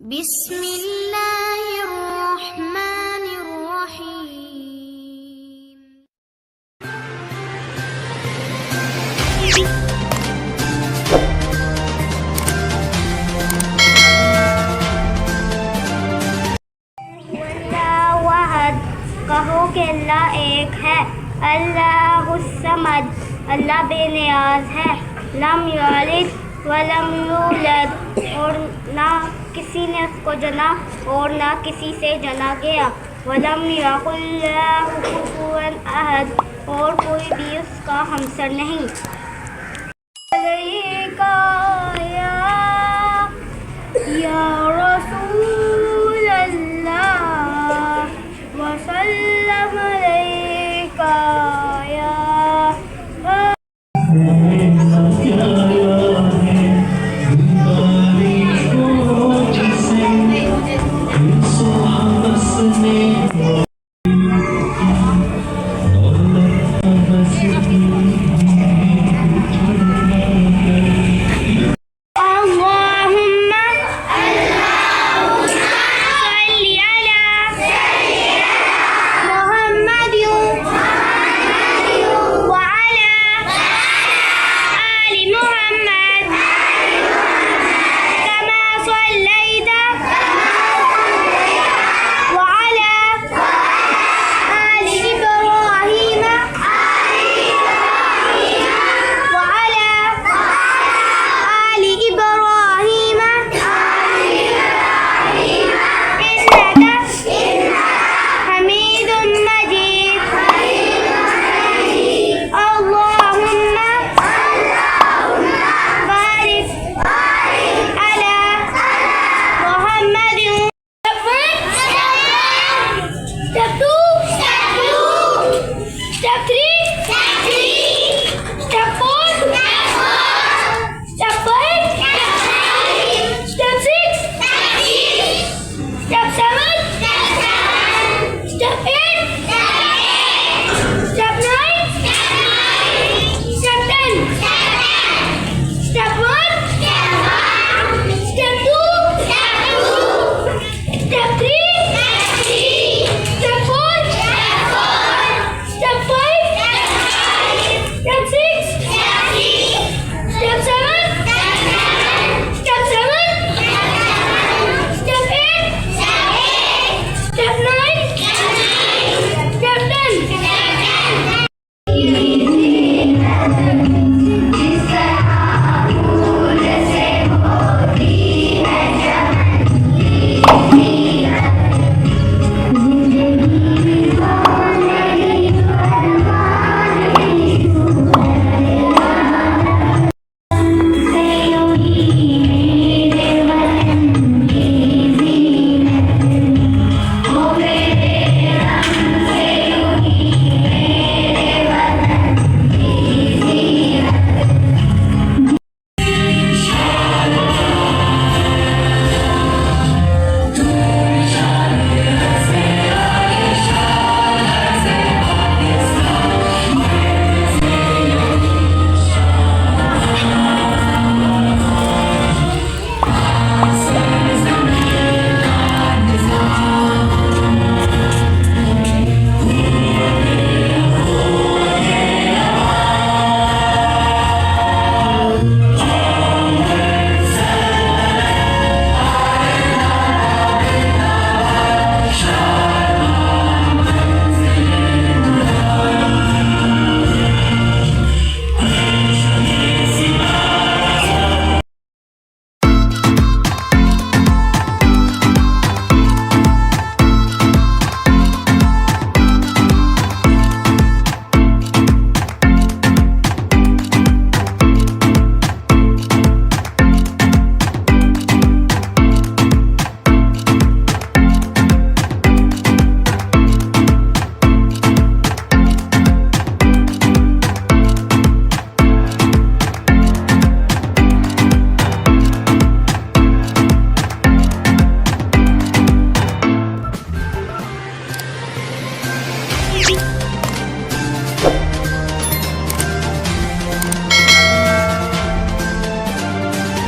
بسم اللہ الرحمن الرحیم. اللہ واحد، کہو کہ اللہ ایک ہے. اللہ الصمد، اللہ بے نیاز ہے. لم یلد ولم یولد، اور نہ کسی نے اس کو جنا اور نہ کسی سے جنا گیا. ولم یکن لہ کفوا احد، اور کوئی بھی اس کا ہمسر نہیں. علیکہ یا رسول اللہ وسلم علیکہ یا